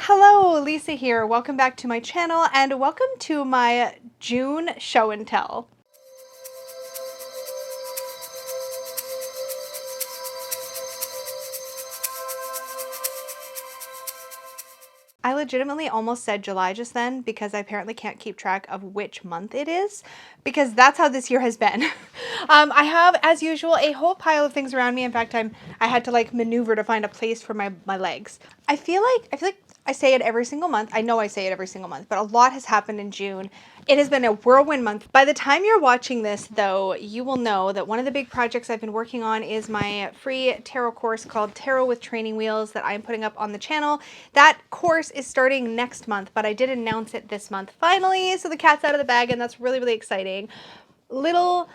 Hello, Lisa here. Welcome back to my channel and welcome to my June show and tell. I legitimately almost said July just then because I apparently can't keep track of which month it is because that's how this year has been. I have, as usual, a whole pile of things around me. In fact, I had to like maneuver to find a place for my legs. I feel like I say it every single month. I know I say it every single month, but a lot has happened in June. It has been a whirlwind month. By the time you're watching this, though, you will know that one of the big projects I've been working on is my free tarot course called Tarot with Training Wheels that I'm putting up on the channel. That course is starting next month, but I did announce it this month finally, so the cat's out of the bag, and that's really, really exciting. Little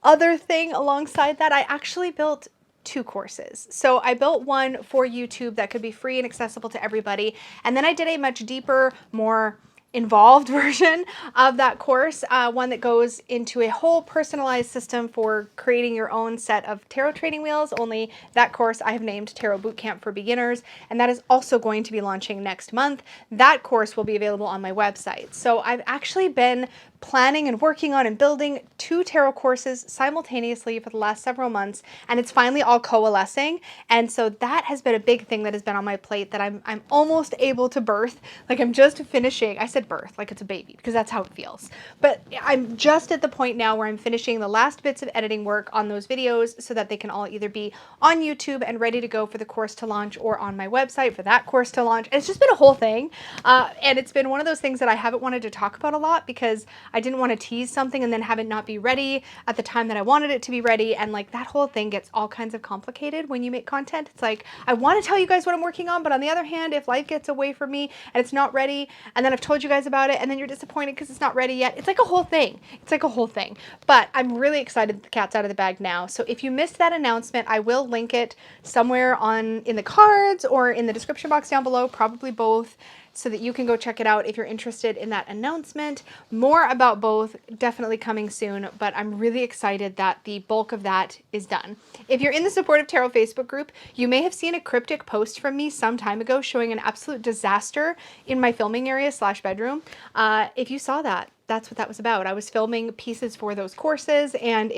other thing alongside that, I actually built two courses. So I built one for YouTube that could be free and accessible to everybody, and then I did a much deeper, more involved version of that course, one that goes into a whole personalized system for creating your own set of tarot training wheels. Only that course I have named Tarot Bootcamp for Beginners, and that is also going to be launching next month. That course will be available on my website. So I've actually been planning and working on and building two tarot courses simultaneously for the last several months, and it's finally all coalescing. And so that has been a big thing that has been on my plate that I'm almost able to birth. Like, I'm just finishing, I said birth like it's a baby because that's how it feels, but I'm just at the point now where I'm finishing the last bits of editing work on those videos so that they can all either be on YouTube and ready to go for the course to launch, or on my website for that course to launch. And it's just been a whole thing, and it's been one of those things that I haven't wanted to talk about a lot because I didn't want to tease something and then have it not be ready at the time that I wanted it to be ready. And like, that whole thing gets all kinds of complicated when you make content. It's like, I want to tell you guys what I'm working on, but on the other hand, if life gets away from me and it's not ready, and then I've told you guys about it and then you're disappointed because it's not ready yet, it's like a whole thing. It's like a whole thing. But I'm really excited that the cat's out of the bag now. So if you missed that announcement, I will link it somewhere in the cards or in the description box down below, probably both, so that you can go check it out if you're interested in that announcement. More about both definitely coming soon, but I'm really excited that the bulk of that is done. If you're in the Supportive Tarot Facebook group, you may have seen a cryptic post from me some time ago showing an absolute disaster in my filming area / bedroom. If you saw that, that's what that was about. I was filming pieces for those courses, and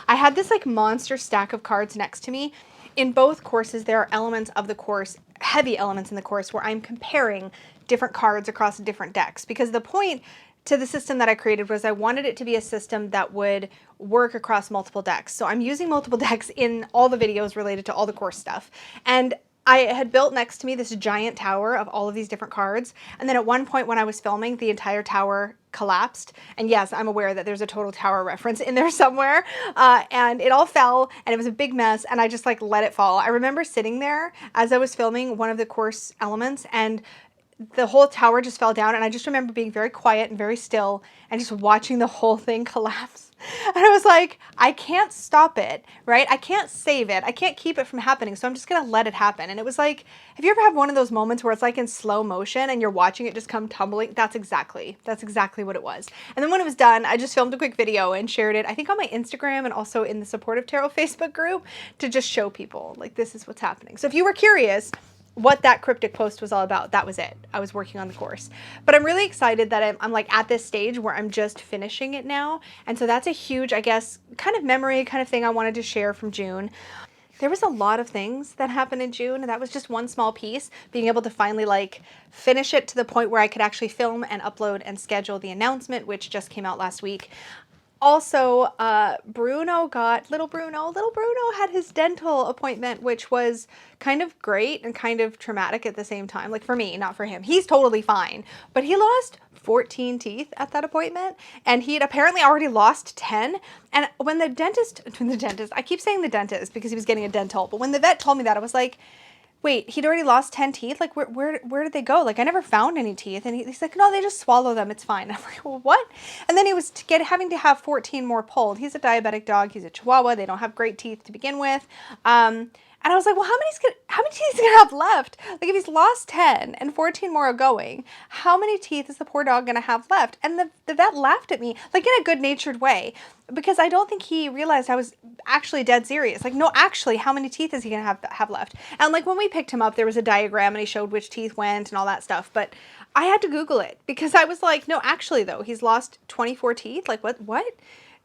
I had this like monster stack of cards next to me. In both courses, there are elements of the course, heavy elements in the course, where I'm comparing different cards across different decks, because the point to the system that I created was I wanted it to be a system that would work across multiple decks. So I'm using multiple decks in all the videos related to all the course stuff. And I had built next to me this giant tower of all of these different cards. And then at one point when I was filming, the entire tower collapsed. And yes, I'm aware that there's a total tower reference in there somewhere. And it all fell and it was a big mess, and I just like let it fall. I remember sitting there as I was filming one of the course elements, and the whole tower just fell down, and I just remember being very quiet and very still and just watching the whole thing collapse. And I was like, I can't stop it, right? I can't save it. I can't keep it from happening, so I'm just gonna let it happen. And it was like, have you ever had one of those moments where it's like in slow motion and you're watching it just come tumbling? That's exactly what it was. And then when it was done, I just filmed a quick video and shared it, I think on my Instagram and also in the Supportive Tarot Facebook group, to just show people, like, this is what's happening. So if you were curious what that cryptic post was all about, that was it. I was working on the course. But I'm really excited that I'm like at this stage where I'm just finishing it now. And so that's a huge, I guess, kind of memory kind of thing I wanted to share from June. There was a lot of things that happened in June, and that was just one small piece, being able to finally like finish it to the point where I could actually film and upload and schedule the announcement, which just came out last week. Also, little Bruno had his dental appointment, which was kind of great and kind of traumatic at the same time. Like, for me, not for him. He's totally fine, but he lost 14 teeth at that appointment, and he'd apparently already lost 10. And when the dentist, I keep saying the dentist because he was getting a dental, but when the vet told me that, I was like, wait, he'd already lost 10 teeth? Like, where did they go? Like, I never found any teeth. And he's like, no, they just swallow them. It's fine. I'm like, well, what? And then he was having to have 14 more pulled. He's a diabetic dog. He's a Chihuahua. They don't have great teeth to begin with. And And I was like, well, how many teeth is he gonna have left? Like if he's lost 10 and 14 more are going, how many teeth is the poor dog gonna have left? And the vet laughed at me, like in a good natured way, because I don't think he realized I was actually dead serious. Like, no, actually, how many teeth is he gonna have left? And like when we picked him up, there was a diagram and he showed which teeth went and all that stuff. But I had to Google it because I was like, no, actually though, he's lost 24 teeth. Like what?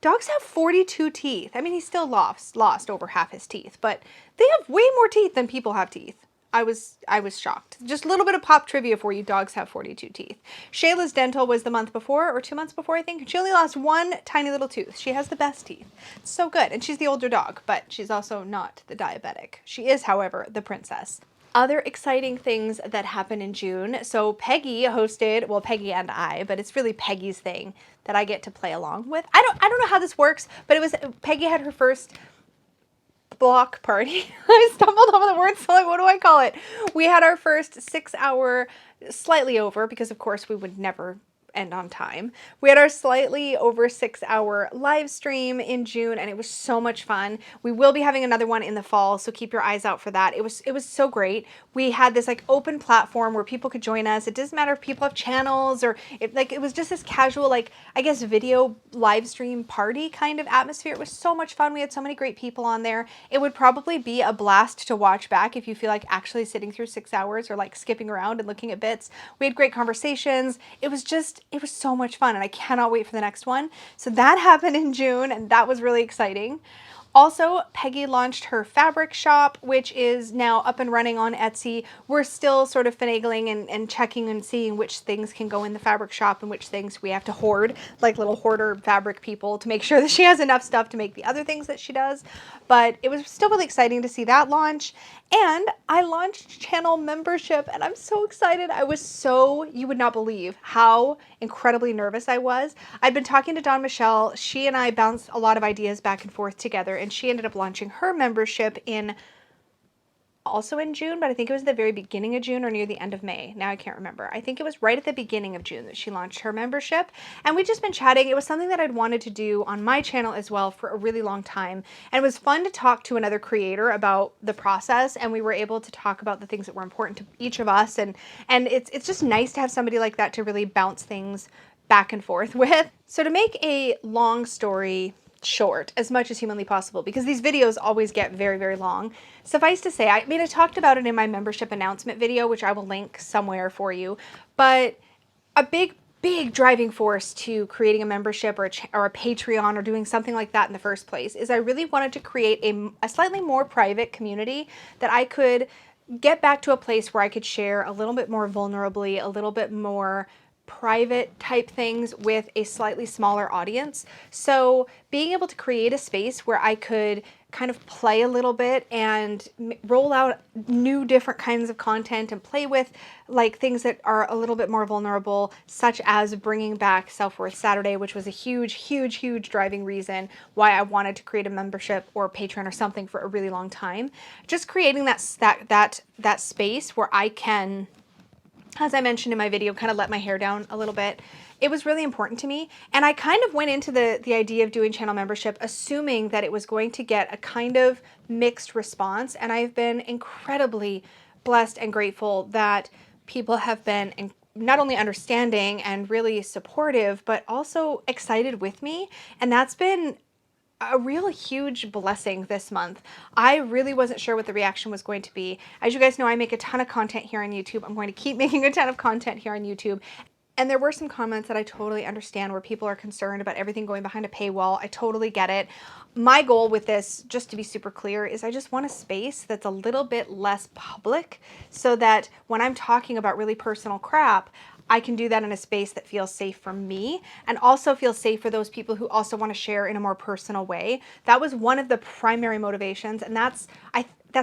Dogs have 42 teeth. I mean, he still lost over half his teeth, but they have way more teeth than people have teeth. I was shocked. Just a little bit of pop trivia for you. Dogs have 42 teeth. Shayla's dental was the month before or 2 months before, I think. She only lost one tiny little tooth. She has the best teeth. It's so good. And she's the older dog, but she's also not the diabetic. She is, however, the princess. Other exciting things that happened in June. So Peggy hosted, well, Peggy and I, but it's really Peggy's thing that I get to play along with. I don't know how this works, but Peggy had her first block party. I stumbled over the word, so like, what do I call it? We had our first 6-hour, slightly over, because of course we would never end on time. We had our slightly over 6-hour live stream in June, and it was so much fun. We will be having another one in the fall, so keep your eyes out for that. It was so great. We had this like open platform where people could join us. It doesn't matter if people have channels or it was just this casual, like, I guess video live stream party kind of atmosphere. It was so much fun. We had so many great people on there. It would probably be a blast to watch back if you feel like actually sitting through 6 hours or like skipping around and looking at bits. We had great conversations. It was so much fun, and I cannot wait for the next one. So that happened in June, and that was really exciting. Also, Peggy launched her fabric shop, which is now up and running on Etsy. We're still sort of finagling and checking and seeing which things can go in the fabric shop and which things we have to hoard, like little hoarder fabric people, to make sure that she has enough stuff to make the other things that she does. But it was still really exciting to see that launch. And I launched channel membership, and I'm so excited. You would not believe how incredibly nervous I was. I'd been talking to Dawn Michelle. She and I bounced a lot of ideas back and forth together, and she ended up launching her membership also in June, but I think it was the very beginning of June or near the end of May. Now I can't remember. I think it was right at the beginning of June that she launched her membership, and we've just been chatting. It was something that I'd wanted to do on my channel as well for a really long time, and it was fun to talk to another creator about the process, and we were able to talk about the things that were important to each of us, and it's just nice to have somebody like that to really bounce things back and forth with. So to make a long story short as much as humanly possible, because these videos always get very, very long, suffice to say, I talked about it in my membership announcement video, which I will link somewhere for you, but a big driving force to creating a membership or a Patreon or doing something like that in the first place is I really wanted to create a slightly more private community that I could get back to a place where I could share a little bit more vulnerably, a little bit more private type things with a slightly smaller audience. So being able to create a space where I could kind of play a little bit and roll out new different kinds of content and play with like things that are a little bit more vulnerable, such as bringing back Self-Worth Saturday, which was a huge driving reason why I wanted to create a membership or Patreon or something for a really long time. Just creating that space where I can, as I mentioned in my video, kind of let my hair down a little bit. It was really important to me. And I kind of went into the idea of doing channel membership assuming that it was going to get a kind of mixed response. And I've been incredibly blessed and grateful that people have been not only understanding and really supportive, but also excited with me. And that's been a real huge blessing this month. I really wasn't sure what the reaction was going to be. As you guys know, I make a ton of content here on YouTube. I'm going to keep making a ton of content here on YouTube. And there were some comments that I totally understand where people are concerned about everything going behind a paywall. I totally get it. My goal with this, just to be super clear, is I just want a space that's a little bit less public so that when I'm talking about really personal crap, I can do that in a space that feels safe for me and also feels safe for those people who also want to share in a more personal way. That was one of the primary motivations, and that's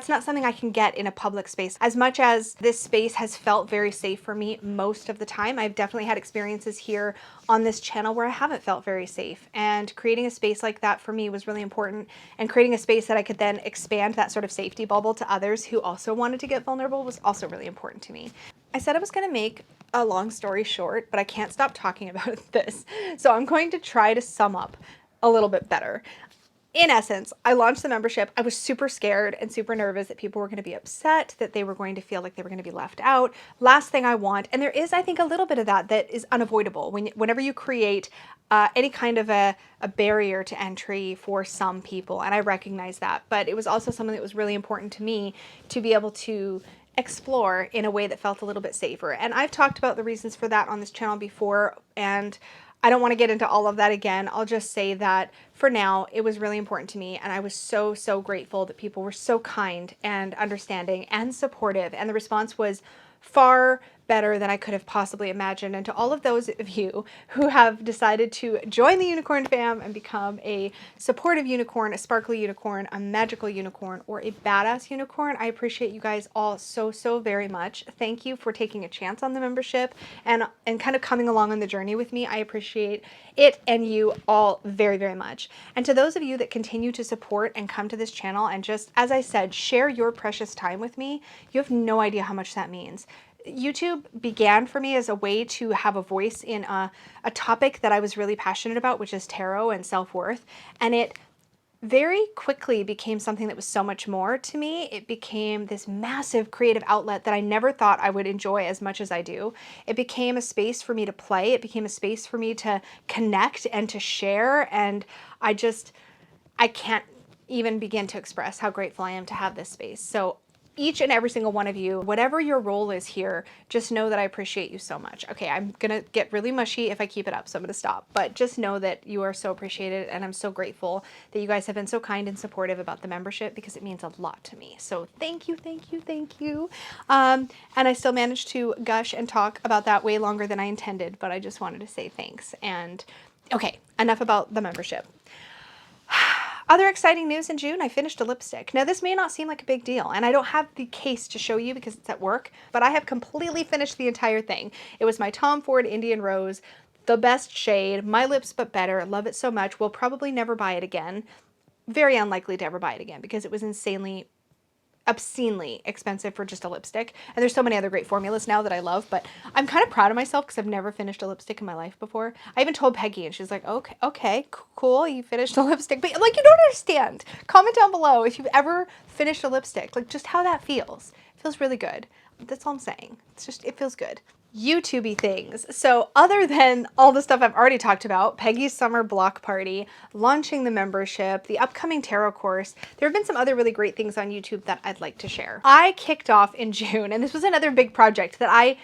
not something I can get in a public space. As much as this space has felt very safe for me most of the time, I've definitely had experiences here on this channel where I haven't felt very safe. And creating a space like that for me was really important. And creating a space that I could then expand that sort of safety bubble to others who also wanted to get vulnerable was also really important to me. I said I was going to make a long story short, but I can't stop talking about this. So I'm going to try to sum up a little bit better. in essence, I launched the membership. I was super scared and super nervous that people were going to be upset, that they were going to feel like they were going to be left out. Last thing I want, and there is, I think, a little bit of that is unavoidable whenever you create any kind of a barrier to entry for some people, and I recognize that. But it was also something that was really important to me to be able to explore in a way that felt a little bit safer. And I've talked about the reasons for that on this channel before, and I don't want to get into all of that again. I'll just say that for now, it was really important to me, and I was so, so grateful that people were so kind and understanding and supportive, and the response was far better than I could have possibly imagined. And to all of those of you who have decided to join the unicorn fam and become a supportive unicorn, a sparkly unicorn, a magical unicorn, or a badass unicorn, I appreciate you guys all so, so very much. Thank you for taking a chance on the membership and kind of coming along on the journey with me. I appreciate it and you all very, very much. And to those of you that continue to support and come to this channel and just, as I said, share your precious time with me, you have no idea how much that means. YouTube began for me as a way to have a voice in a topic that I was really passionate about, which is tarot and self-worth. And it very quickly became something that was so much more to me. It became this massive creative outlet that I never thought I would enjoy as much as I do. It became a space for me to play. It became a space for me to connect and to share. And I can't even begin to express how grateful I am to have this space. So each and every single one of you, whatever your role is here, just know that I appreciate you so much. Okay, I'm gonna get really mushy if I keep it up, so I'm gonna stop. But just know that you are so appreciated, and I'm so grateful that you guys have been so kind and supportive about the membership, because it means a lot to me. So thank you, thank you, thank you. And I still managed to gush and talk about that way longer than I intended, but I just wanted to say thanks. And okay, enough about the membership. Other exciting news in June, I finished a lipstick. Now this may not seem like a big deal, and I don't have the case to show you because it's at work, but I have completely finished the entire thing. It was my Tom Ford Indian Rose, the best shade, My Lips But Better, love it so much, will probably never buy it again. Very unlikely to ever buy it again because it was obscenely expensive for just a lipstick. And there's so many other great formulas now that I love, but I'm kind of proud of myself because I've never finished a lipstick in my life before. I even told Peggy and she's like, okay, cool, you finished a lipstick. But like, you don't understand. Comment down below if you've ever finished a lipstick, like just how that feels. It feels really good. That's all I'm saying. It's just, it feels good. YouTube-y things. So other than all the stuff I've already talked about, Peggy's summer block party, launching the membership, the upcoming tarot course, there have been some other really great things on YouTube that I'd like to share. I kicked off in June, and this was another big project that I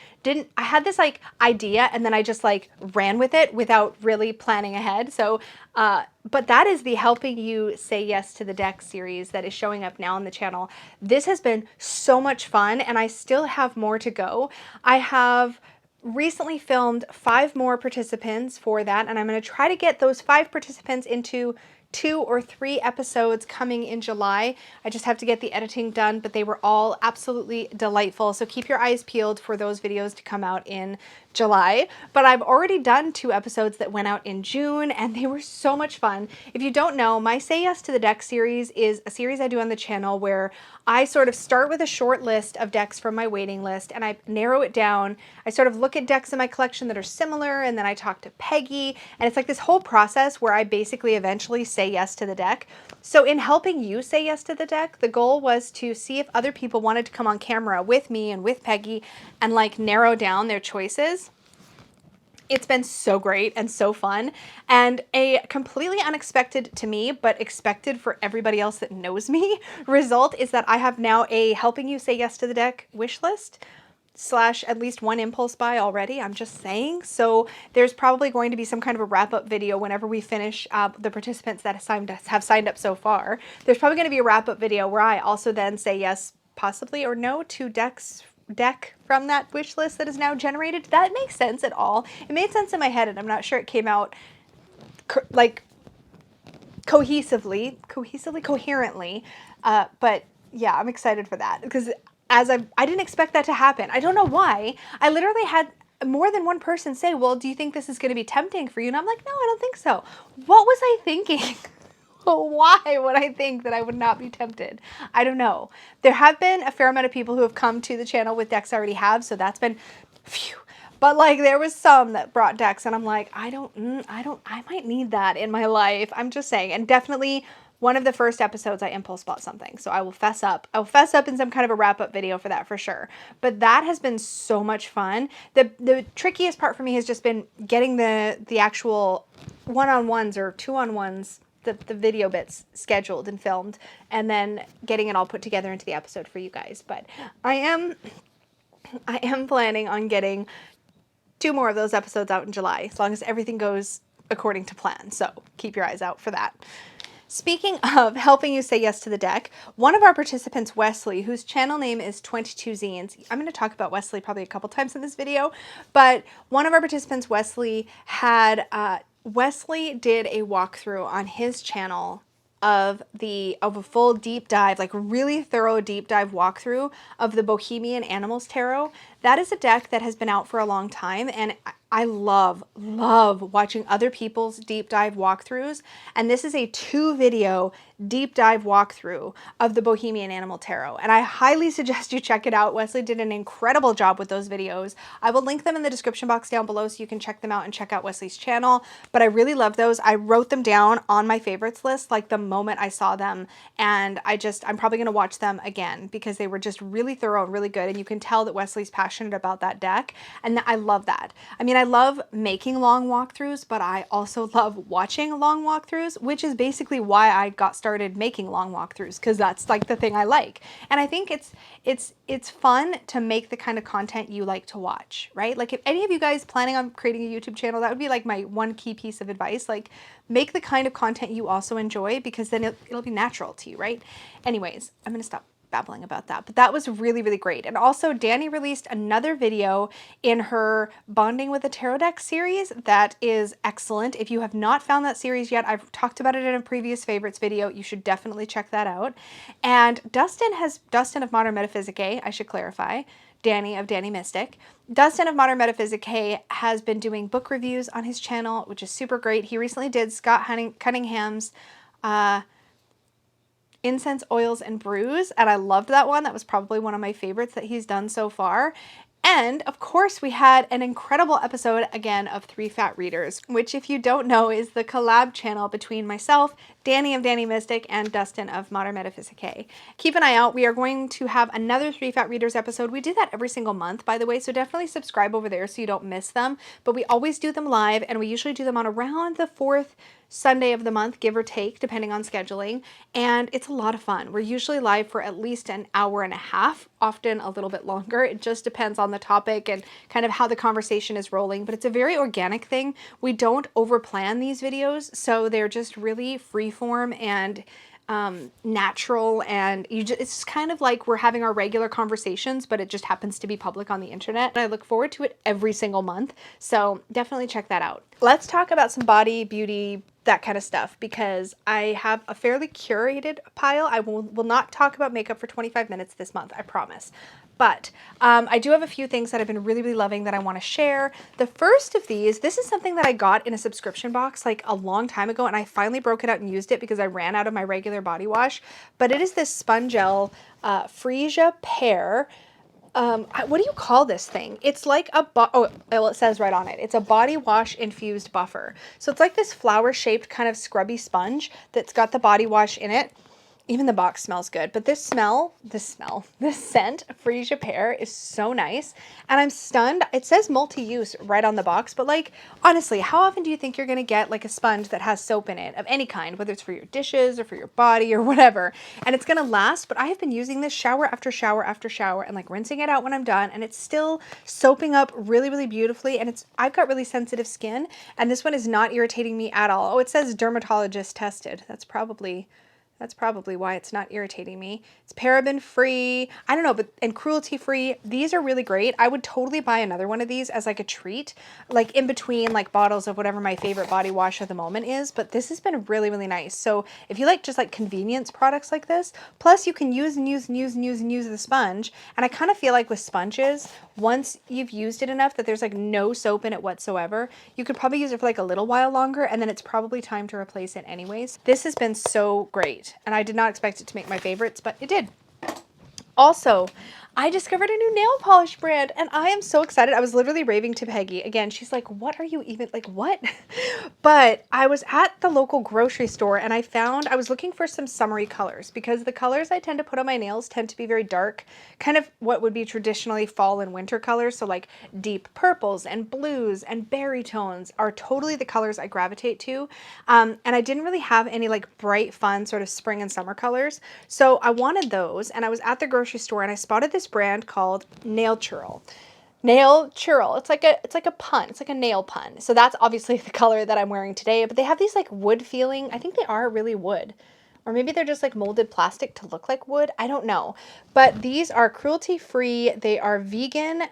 had this like idea and then I just like ran with it without really planning ahead. So, but that is the Helping You Say Yes to the Deck series that is showing up now on the channel. This has been so much fun, and I still have more to go. I have recently filmed 5 more participants for that, and I'm going to try to get those 5 participants into 2 or 3 episodes coming in July. I just have to get the editing done, but they were all absolutely delightful. So keep your eyes peeled for those videos to come out in July. But I've already done 2 episodes that went out in June, and they were so much fun. If you don't know, my Say Yes to the Deck series is a series I do on the channel where I sort of start with a short list of decks from my waiting list and I narrow it down. I sort of look at decks in my collection that are similar, and then I talk to Peggy, and it's like this whole process where I basically eventually say yes to the deck. So in Helping You Say Yes to the Deck, the goal was to see if other people wanted to come on camera with me and with Peggy and like narrow down their choices. It's been so great and so fun, and a completely unexpected to me, but expected for everybody else that knows me, result is that I have now a Helping You Say Yes to the Deck wish list / at least 1 impulse buy already. I'm just saying. So there's probably going to be some kind of a wrap-up video whenever we finish the participants that have signed up so far. There's probably going to be a wrap-up video where I also then say yes, possibly, or no to deck from that wish list that is now generated. Did that make sense at all? It made sense in my head, and I'm not sure it came out like coherently. But yeah, I'm excited for that because I didn't expect that to happen. I don't know why. I literally had more than one person say, well, do you think this is going to be tempting for you? And I'm like, no, I don't think so. What was I thinking? Why would I think that I would not be tempted? I don't know. There have been a fair amount of people who have come to the channel with decks I already have, so that's been phew. But like there was some that brought decks and I'm like, I might need that in my life. I'm just saying. And definitely one of the first episodes I impulse bought something. So I will fess up. I will fess up in some kind of a wrap up video for that for sure. But that has been so much fun. The trickiest part for me has just been getting the actual one-on-ones or two-on-ones, the video bits scheduled and filmed, and then getting it all put together into the episode for you guys. But I am planning on getting 2 more of those episodes out in July, as long as everything goes according to plan. So keep your eyes out for that. Speaking of helping you say yes to the deck, one of our participants, Wesley, whose channel name is 22 Zines, I'm going to talk about Wesley probably a couple times in this video, but one of our participants, Wesley, Wesley did a walkthrough on his channel of a full deep dive, like really thorough deep dive walkthrough of the Bohemian Animals Tarot. That is a deck that has been out for a long time, and I love watching other people's deep dive walkthroughs. And this is a 2-video deep dive walkthrough of the Bohemian Animal Tarot. And I highly suggest you check it out. Wesley did an incredible job with those videos. I will link them in the description box down below so you can check them out and check out Wesley's channel. But I really love those. I wrote them down on my favorites list like the moment I saw them. And I'm probably going to watch them again because they were just really thorough and really good. And you can tell that Wesley's passionate about that deck. And I love that. I mean, I love making long walkthroughs, but I also love watching long walkthroughs, which is basically why I got started making long walkthroughs, because that's like the thing I like. And I think it's fun to make the kind of content you like to watch, right? Like if any of you guys planning on creating a YouTube channel, that would be like my one key piece of advice. Like make the kind of content you also enjoy, because then it'll be natural to you, right? Anyways, I'm going to stop babbling about that, but that was really, really great. And also Danny released another video in her Bonding with a Tarot Deck series that is excellent. If you have not found that series yet, I've talked about it in a previous favorites video. You should definitely check that out. And Dustin of Modern Metaphysicae, I should clarify, Danny of Danny Mystic. Dustin of Modern Metaphysicae has been doing book reviews on his channel, which is super great. He recently did Scott Cunningham's Incense, Oils, and Brews, and I loved that one. That was probably one of my favorites that he's done so far. And of course, we had an incredible episode again of 3 Fat Readers, which, if you don't know, is the collab channel between myself, Danny of Danny Mystic, and Dustin of Modern Metaphysicae. Keep an eye out. We are going to have another 3 Fat Readers episode. We do that every single month, by the way, so definitely subscribe over there so you don't miss them. But we always do them live, and we usually do them on around the 4th Sunday of the month, give or take, depending on scheduling. And it's a lot of fun. We're usually live for at least an hour and a half, often a little bit longer. It just depends on the topic and kind of how the conversation is rolling, but it's a very organic thing. We don't overplan these videos, so they're just really freeform and natural, and it's kind of like we're having our regular conversations, but it just happens to be public on the internet. And I look forward to it every single month, so definitely check that out. Let's talk about some body, beauty, that kind of stuff, because I have a fairly curated pile. I will not talk about makeup for 25 minutes this month, I promise. But I do have a few things that I've been really, really loving that I want to share. The first of these, this is something that I got in a subscription box like a long time ago, and I finally broke it out and used it because I ran out of my regular body wash. But it is this Spongel Freesia Pear. What do you call this thing? It's like it says right on it. It's a body wash infused buffer. So it's like this flower shaped kind of scrubby sponge that's got the body wash in it. Even the box smells good, but this scent, Freesia Pear, is so nice. And I'm stunned. It says multi-use right on the box, but like, honestly, how often do you think you're going to get like a sponge that has soap in it of any kind, whether it's for your dishes or for your body or whatever, and it's going to last? But I have been using this shower after shower after shower and like rinsing it out when I'm done, and it's still soaping up really, really beautifully. And I've got really sensitive skin, and this one is not irritating me at all. Oh, it says dermatologist tested. That's probably why it's not irritating me. It's paraben free, I don't know, and cruelty free. These are really great. I would totally buy another one of these as like a treat, like in between like bottles of whatever my favorite body wash at the moment is. But this has been really, really nice. So if you like just like convenience products like this, plus you can use the sponge. And I kind of feel like with sponges, once you've used it enough that there's like no soap in it whatsoever, you could probably use it for like a little while longer, and then it's probably time to replace it anyways. This has been so great, and I did not expect it to make my favorites, but it did. Also, I discovered a new nail polish brand and I am so excited. I was literally raving to Peggy. Again, she's like, what are you even, like, what? But I was at the local grocery store and I was looking for some summery colors because the colors I tend to put on my nails tend to be very dark, kind of what would be traditionally fall and winter colors. So like deep purples and blues and berry tones are totally the colors I gravitate to. And I didn't really have any like bright, fun sort of spring and summer colors. So I wanted those and I was at the grocery store and I spotted this brand called Nail Churl. Nail Churl. It's like a pun. It's like a nail pun. So that's obviously the color that I'm wearing today, but they have these like wood feeling. I think they are really wood. Or maybe they're just like molded plastic to look like wood. I don't know. But these are cruelty-free. They are vegan,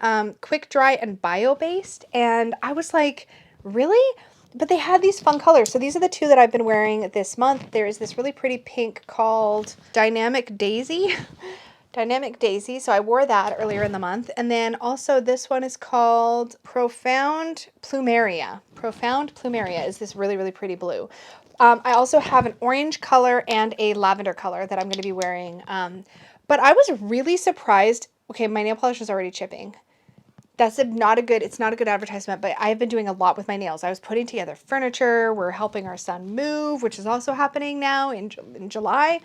quick dry, and bio-based. And I was like, really? But they had these fun colors. So these are the two that I've been wearing this month. There is this really pretty pink called Dynamic Daisy. Dynamic Daisy. So I wore that earlier in the month. And then also this one is called Profound Plumeria. Profound Plumeria is this really, really pretty blue. I also have an orange color and a lavender color that I'm going to be wearing. But I was really surprised. Okay, my nail polish is already chipping. It's not a good advertisement, but I've been doing a lot with my nails. I was putting together furniture. We're helping our son move, which is also happening now in July.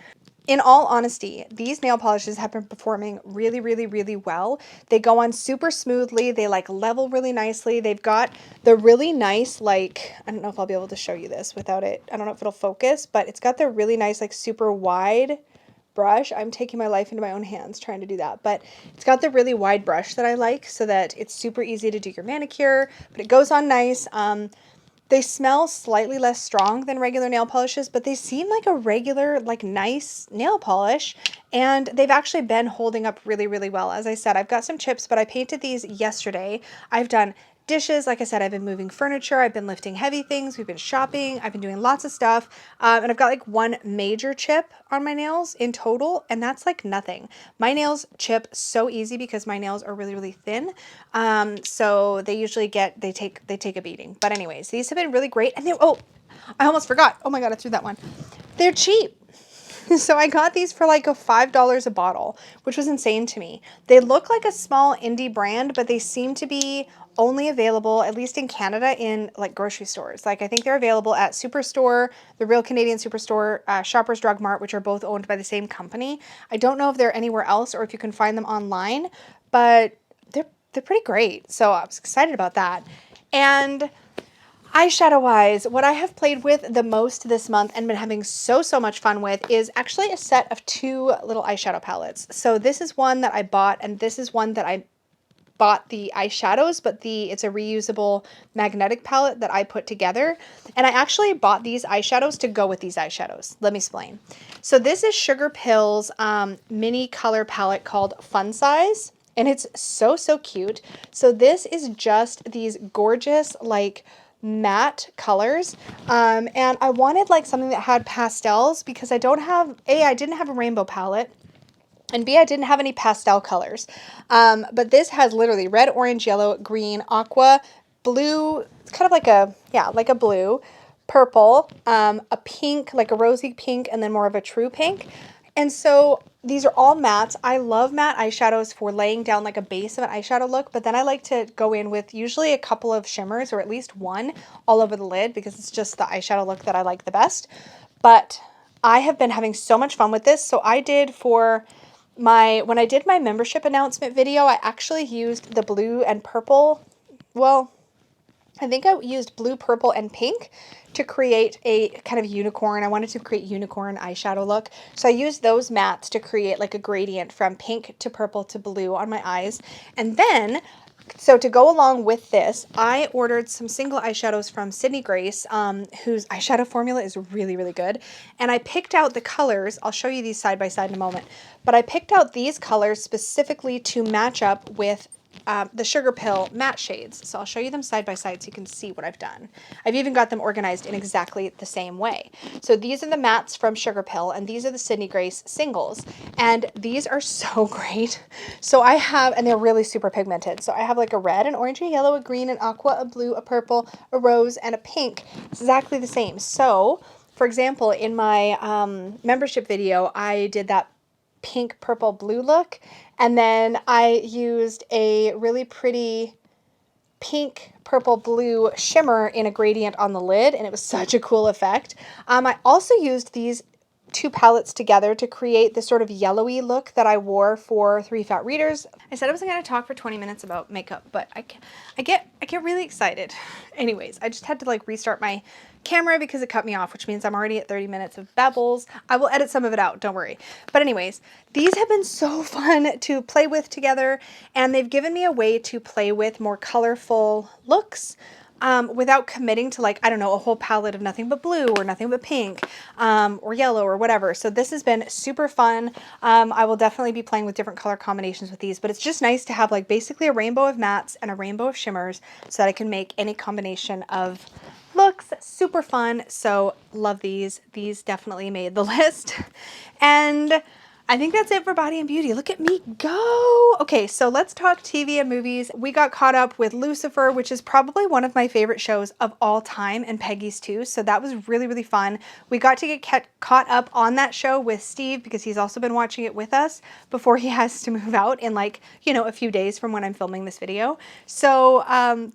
In all honesty, these nail polishes have been performing really, really, really well. They go on super smoothly. They like level really nicely. They've got the really nice, like, I don't know if I'll be able to show you this without it. I don't know if it'll focus, but it's got the really nice, like super wide brush. I'm taking my life into my own hands trying to do that, but it's got the really wide brush that I like so that it's super easy to do your manicure, but it goes on nice. They smell slightly less strong than regular nail polishes, but they seem like a regular, like nice nail polish. And they've actually been holding up really, really well. As I said, I've got some chips, but I painted these yesterday. I've done dishes. Like I said, I've been moving furniture. I've been lifting heavy things. We've been shopping. I've been doing lots of stuff. And I've got like one major chip on my nails in total. And that's like nothing. My nails chip so easy because my nails are really, really thin. So they usually they take a beating. But anyways, these have been really great. And oh, I almost forgot. Oh my God, I threw that one. They're cheap. So I got these for like $5 a bottle, which was insane to me. They look like a small indie brand, but they seem to be only available, at least in Canada, in like grocery stores. Like I think they're available at Superstore, the Real Canadian Superstore, Shoppers Drug Mart, which are both owned by the same company. I don't know if they're anywhere else or if you can find them online, but they're pretty great. So I was excited about that. And eyeshadow wise, what I have played with the most this month and been having so much fun with is actually a set of two little eyeshadow palettes. So this is one that I bought, and this is one that I bought the eyeshadows, but it's a reusable magnetic palette that I put together. And I actually bought these eyeshadows to go with these eyeshadows. Let me explain. So this is Sugar Pill's mini color palette called Fun Size. And it's so cute. So this is just these gorgeous, like, matte colors. And I wanted like something that had pastels because I didn't have a rainbow palette. And B, I didn't have any pastel colors. But this has literally red, orange, yellow, green, aqua, blue. It's kind of like like a blue, purple, a pink, like a rosy pink, and then more of a true pink. And so these are all mattes. I love matte eyeshadows for laying down like a base of an eyeshadow look, but then I like to go in with usually a couple of shimmers or at least one all over the lid because it's just the eyeshadow look that I like the best. But I have been having so much fun with this. So I did when I did my membership announcement video, I actually used the blue and purple. Well, I think I used blue, purple, and pink to create a kind of unicorn. I wanted to create unicorn eyeshadow look. So I used those mattes to create like a gradient from pink to purple to blue on my eyes. And then, so to go along with this, I ordered some single eyeshadows from Sydney Grace, whose eyeshadow formula is really, really good. And I picked out the colors. I'll show you these side by side in a moment. But I picked out these colors specifically to match up with the Sugar Pill matte shades. So I'll show you them side by side so you can see what I've done. I've even got them organized in exactly the same way. So these are the mattes from Sugar Pill, and these are the Sydney Grace singles. And these are so great. So I have, and they're really super pigmented. So I have like a red, an orange, a yellow, a green, an aqua, a blue, a purple, a rose, and a pink. It's exactly the same. So for example, in my membership video, I did that pink, purple, blue look. And then I used a really pretty pink, purple, blue shimmer in a gradient on the lid, and it was such a cool effect. I also used these two palettes together to create this sort of yellowy look that I wore for Three Fat Readers. I said I wasn't going to talk for 20 minutes about makeup, but I get really excited. Anyways, I just had to like restart my camera because it cut me off, which means I'm already at 30 minutes of babbles. I will edit some of it out, don't worry. But anyways, these have been so fun to play with together, and they've given me a way to play with more colorful looks without committing to, like, I don't know, a whole palette of nothing but blue or nothing but pink or yellow or whatever. So this has been super fun. I will definitely be playing with different color combinations with these, but it's just nice to have like basically a rainbow of mattes and a rainbow of shimmers so that I can make any combination of looks. Super fun. So love these. These definitely made the list. And I think that's it for Body and Beauty. Look at me go. Okay, so let's talk TV and movies. We got caught up with Lucifer, which is probably one of my favorite shows of all time, and Peggy's too. So that was really, really fun. We got to get caught up on that show with Steve because he's also been watching it with us before he has to move out in, like, you know, a few days from when I'm filming this video. So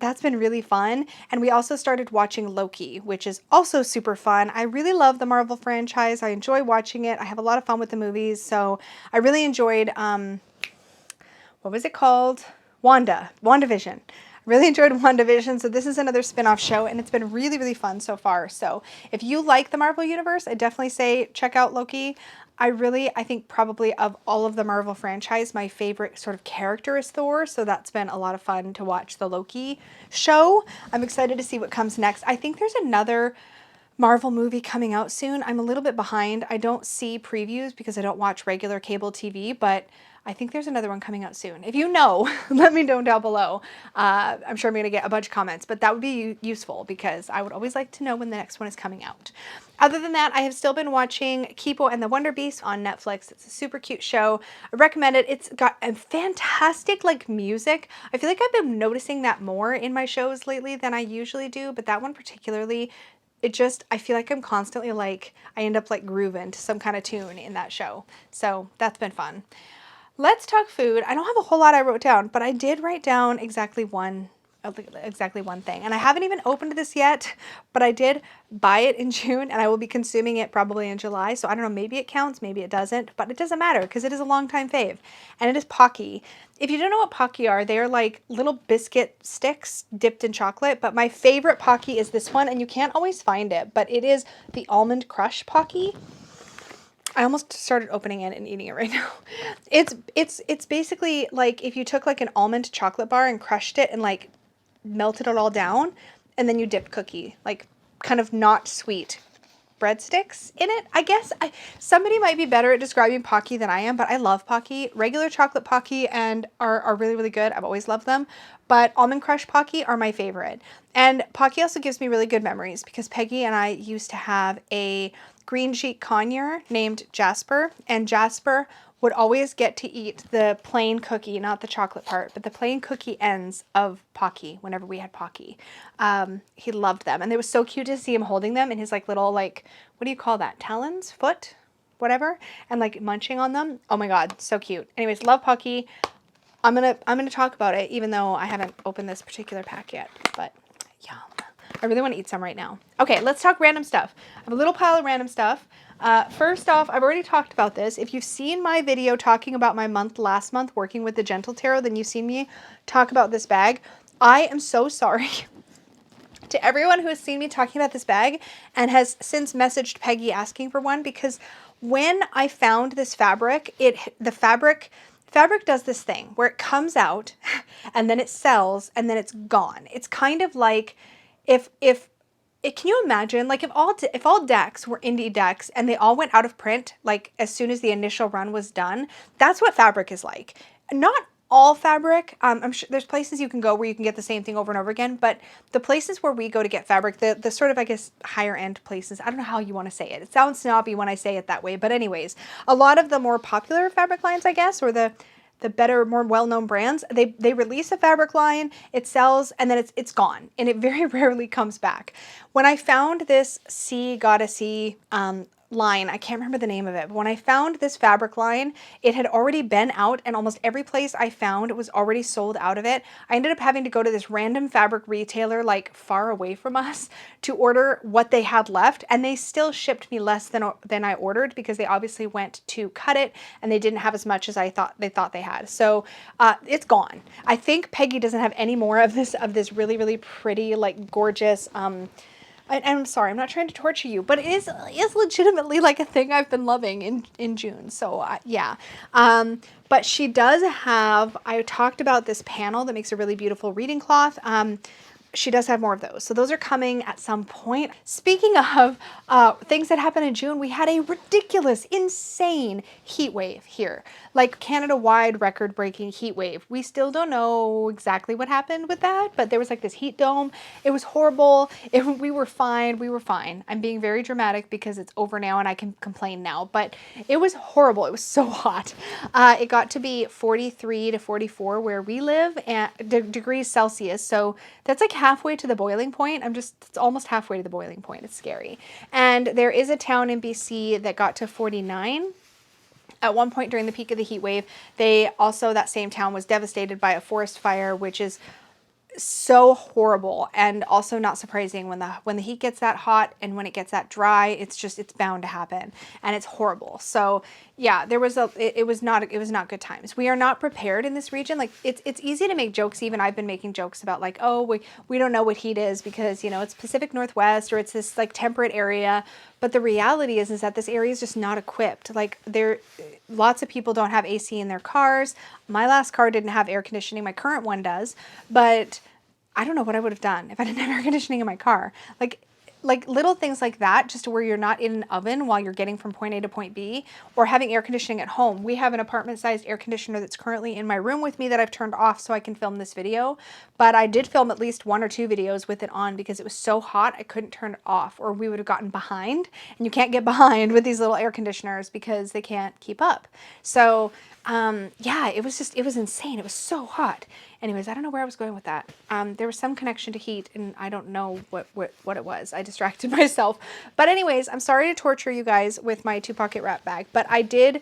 that's been really fun. And we also started watching Loki, which is also super fun. I really love the Marvel franchise. I enjoy watching it. I have a lot of fun with the movies. So I really enjoyed, what was it called? WandaVision. I really enjoyed WandaVision, so this is another spin-off show, and it's been really, really fun so far. So if you like the Marvel Universe, I definitely say check out Loki. I think probably of all of the Marvel franchise, my favorite sort of character is Thor, so that's been a lot of fun to watch the Loki show. I'm excited to see what comes next. I think there's another Marvel movie coming out soon. I'm a little bit behind. I don't see previews because I don't watch regular cable TV, but I think there's another one coming out soon. If you know, let me know down below. I'm sure I'm going to get a bunch of comments, but that would be useful because I would always like to know when the next one is coming out. Other than that, I have still been watching Kipo and the Wonder Beast on Netflix. It's a super cute show. I recommend it. It's got a fantastic like music. I feel like I've been noticing that more in my shows lately than I usually do, but that one particularly, I feel like I'm constantly like, I end up like grooving to some kind of tune in that show. So that's been fun. Let's talk food. I don't have a whole lot I wrote down, but I did write down exactly one thing. And I haven't even opened this yet, but I did buy it in June and I will be consuming it probably in July. So I don't know, maybe it counts, maybe it doesn't, but it doesn't matter because it is a longtime fave. And it is Pocky. If you don't know what Pocky are, they are like little biscuit sticks dipped in chocolate, but my favorite Pocky is this one, and you can't always find it, but it is the Almond Crush Pocky. I almost started opening it and eating it right now. It's basically like if you took like an almond chocolate bar and crushed it and like melted it all down, and then you dipped cookie, like kind of not sweet breadsticks in it. I guess somebody might be better at describing Pocky than I am, but I love Pocky. Regular chocolate Pocky and are really, really good. I've always loved them, but Almond Crush Pocky are my favorite. And Pocky also gives me really good memories because Peggy and I used to have a green sheet conure named Jasper, and Jasper would always get to eat the plain cookie, not the chocolate part, but the plain cookie ends of Pocky whenever we had Pocky. He loved them, and it was so cute to see him holding them in his like little, like, what do you call that? Talons? Foot? Whatever. And like munching on them. Oh my God, so cute. Anyways, love Pocky. I'm gonna talk about it even though I haven't opened this particular pack yet, but yum. I really want to eat some right now. Okay, let's talk random stuff. I have a little pile of random stuff. First off, I've already talked about this. If you've seen my video talking about my last month working with the Gentle Tarot, then you've seen me talk about this bag. I am so sorry to everyone who has seen me talking about this bag and has since messaged Peggy asking for one, because when I found this fabric, the fabric does this thing where it comes out and then it sells and then it's gone. It's kind of like can you imagine, like, if all decks were indie decks and they all went out of print, like, as soon as the initial run was done, that's what fabric is like. Not all fabric. I'm sure there's places you can go where you can get the same thing over and over again, but the places where we go to get fabric, the sort of, I guess, higher end places, I don't know how you want to say it. It sounds snobby when I say it that way, but anyways, a lot of the more popular fabric lines, I guess, or the better, more well-known brands, they release a fabric line, it sells, and then it's gone, and it very rarely comes back. When I found this Sea Goddessy line, I can't remember the name of it, but when I found this fabric line, it had already been out and almost every place I found was already sold out of it. I ended up having to go to this random fabric retailer like far away from us to order what they had left, and they still shipped me less than I ordered because they obviously went to cut it and they didn't have as much as they thought they had. So it's gone. I think Peggy doesn't have any more of this really, really pretty, like gorgeous, I'm sorry, I'm not trying to torture you, but it is legitimately like a thing I've been loving in June. So yeah. But she does have, I talked about this panel that makes a really beautiful reading cloth. She does have more of those. So those are coming at some point. Speaking of things that happened in June, we had a ridiculous, insane heat wave here. Like Canada-wide record-breaking heat wave. We still don't know exactly what happened with that, but there was like this heat dome. It was horrible. We were fine. We were fine. I'm being very dramatic because it's over now and I can complain now, but it was horrible. It was so hot. It got to be 43 to 44 where we live at degrees Celsius. So that's like halfway to the boiling point. It's almost halfway to the boiling point. It's scary. And there is a town in BC that got to 49 at one point during the peak of the heat wave. That same town was devastated by a forest fire, which is so horrible and also not surprising when the heat gets that hot and when it gets that dry. It's bound to happen and it's horrible. So yeah, it was not good times. We are not prepared in this region. Like it's easy to make jokes. Even I've been making jokes about like, oh, we don't know what heat is because, you know, it's Pacific Northwest or it's this like temperate area. But the reality is that this area is just not equipped. Like lots of people don't have AC in their cars. My last car didn't have air conditioning. My current one does, but I don't know what I would have done if I didn't have air conditioning in my car. Like little things like that, just where you're not in an oven while you're getting from point A to point B, or having air conditioning at home. We have an apartment-sized air conditioner that's currently in my room with me that I've turned off so I can film this video. But I did film at least 1 or 2 videos with it on because it was so hot I couldn't turn it off or we would have gotten behind. And you can't get behind with these little air conditioners because they can't keep up. So yeah, it was insane. It was so hot. Anyways, I don't know where I was going with that. There was some connection to heat and I don't know what it was. I distracted myself. But anyways, I'm sorry to torture you guys with my 2-pocket wrap bag, but I did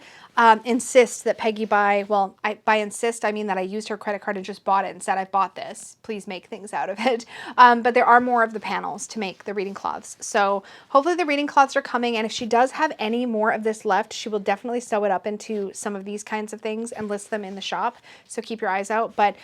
insist that Peggy buy, well, by insist, I mean that I used her credit card and just bought it and said, I bought this, please make things out of it. But there are more of the panels to make the reading cloths. So hopefully the reading cloths are coming. And if she does have any more of this left, she will definitely sew it up into some of these kinds of things and list them in the shop. So keep your eyes out. But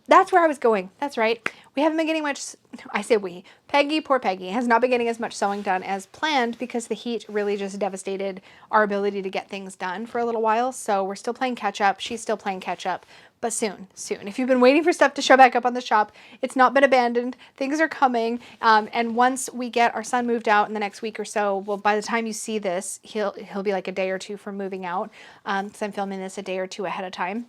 that's where I was going. That's right. We haven't been getting much, I say we, Peggy, poor Peggy, has not been getting as much sewing done as planned because the heat really just devastated our ability to get things done for a little while. So we're still playing catch up. She's still playing catch up, but soon. If you've been waiting for stuff to show back up on the shop, it's not been abandoned. Things are coming. And once we get our son moved out in the next week or so, well, by the time you see this, he'll be like a day or two from moving out. Because I'm filming this a day or two ahead of time.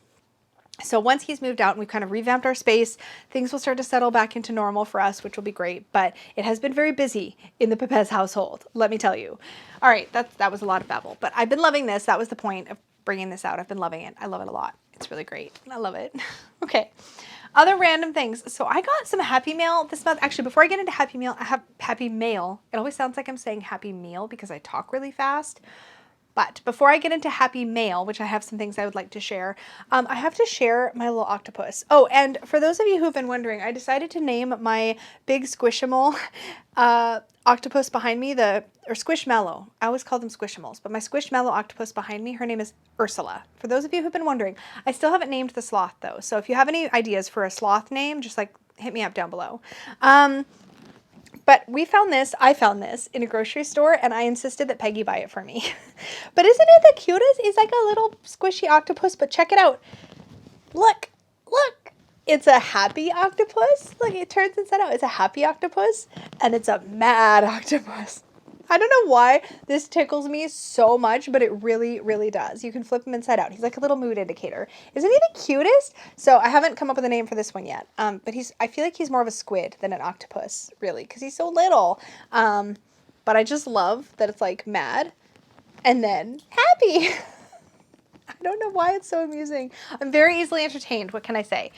So once he's moved out and we've kind of revamped our space, things will start to settle back into normal for us, which will be great. But it has been very busy in the Papez household, let me tell you. All right, that was a lot of babble, but I've been loving this. That was the point of bringing this out. I've been loving it. I love it a lot. It's really great. I love it. Okay. Other random things. So I got some Happy Mail this month. Actually, before I get into Happy Mail, I have Happy Mail. It always sounds like I'm saying Happy Meal because I talk really fast. But before I get into Happy Mail, which I have some things I would like to share, I have to share my little octopus. Oh, and for those of you who've been wondering, I decided to name my big Squishmallow octopus behind me, or Squishmallow. I always call them Squishimals, but my Squishmallow octopus behind me, her name is Ursula. For those of you who've been wondering, I still haven't named the sloth though. So if you have any ideas for a sloth name, just like hit me up down below. But I found this in a grocery store and I insisted that Peggy buy it for me. But isn't it the cutest? It's like a little squishy octopus, but check it out. Look. It's a happy octopus. Look, it turns inside out. It's a happy octopus and it's a mad octopus. I don't know why this tickles me so much, but it really, really does. You can flip him inside out. He's like a little mood indicator. Isn't he the cutest? So I haven't come up with a name for this one yet. But I feel like he's more of a squid than an octopus, really, because he's so little. But I just love that it's like mad and then happy. I don't know why it's so amusing. I'm very easily entertained. What can I say?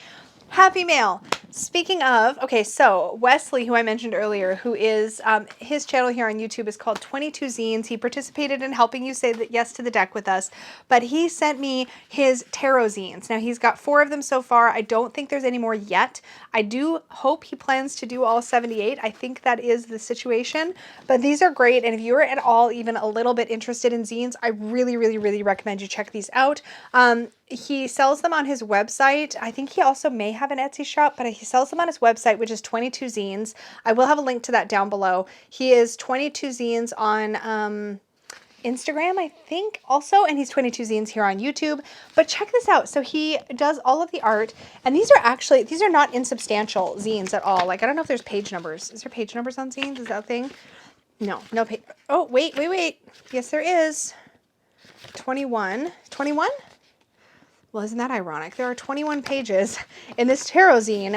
Happy mail. Speaking of, okay, so Wesley, who I mentioned earlier, who is, his channel here on YouTube is called 22 Zines. He participated in helping you say that yes to the deck with us, but he sent me his tarot zines. Now, he's got 4 of them so far. I don't think there's any more yet. I do hope he plans to do all 78. I think that is the situation, but these are great. And if you're at all even a little bit interested in zines, I really, really, really recommend you check these out. He sells them on his website. I think he also may have an Etsy shop, but he sells them on his website, which is 22 Zines. I will have a link to that down below. He is 22 Zines on Instagram, I think, also, and he's 22 Zines here on YouTube. But check this out. So he does all of the art, and these are not insubstantial zines at all. Like, I don't know if there's page numbers. Is there page numbers on zines? Is that a thing? No page. Oh, wait. Yes, there is. 21. 21? Well, isn't that ironic? There are 21 pages in this tarot zine,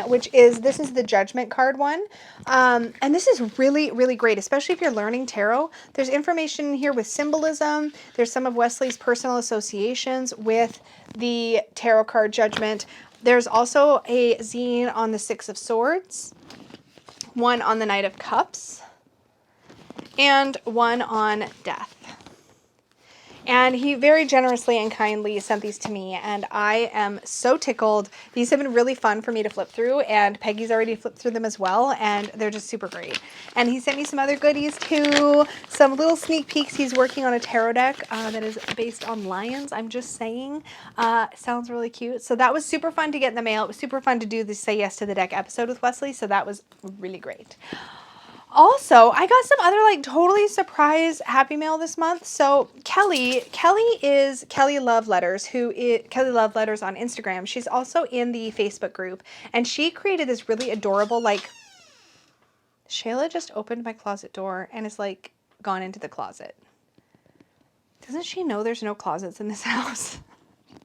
this is the Judgment card one. And this is really, really great, especially if you're learning tarot. There's information here with symbolism. There's some of Wesley's personal associations with the tarot card Judgment. There's also a zine on the Six of Swords, one on the Knight of Cups, and one on Death. And he very generously and kindly sent these to me, and I am so tickled. These have been really fun for me to flip through, and Peggy's already flipped through them as well, and they're just super great. And he sent me some other goodies too, some little sneak peeks. He's working on a tarot deck that is based on lions, I'm just saying. Sounds really cute. So that was super fun to get in the mail. It was super fun to do the Say Yes to the Deck episode with Wesley, so that was really great. Also, I got some other like totally surprise happy mail this month. So Kelly is Kelly Love Letters, Kelly Love Letters on Instagram. She's also in the Facebook group, and she created this really adorable, like, Shayla just opened my closet door and is like gone into the closet. Doesn't she know there's no closets in this house?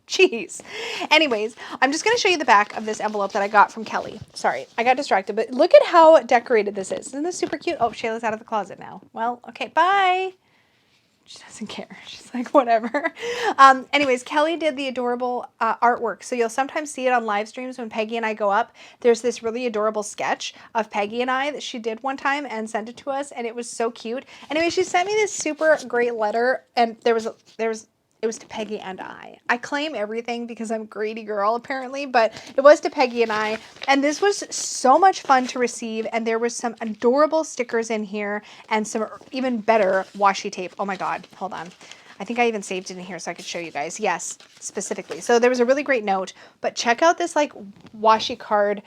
Jeez. Anyways, I'm just going to show you the back of this envelope that I got from Kelly. Sorry, I got distracted, but look at how decorated this is. Isn't this super cute? Oh, Shayla's out of the closet now. Well, okay, bye. She doesn't care. She's like, whatever. Anyways, Kelly did the adorable artwork. So you'll sometimes see it on live streams when Peggy and I go up. There's this really adorable sketch of Peggy and I that she did one time and sent it to us, and it was so cute. Anyway, she sent me this super great letter, and it was to Peggy and I. I claim everything because I'm a greedy girl, apparently, but it was to Peggy and I. And this was so much fun to receive. And there was some adorable stickers in here and some even better washi tape. Oh my God, hold on. I think I even saved it in here so I could show you guys. Yes, specifically. So there was a really great note, but check out this like washi card.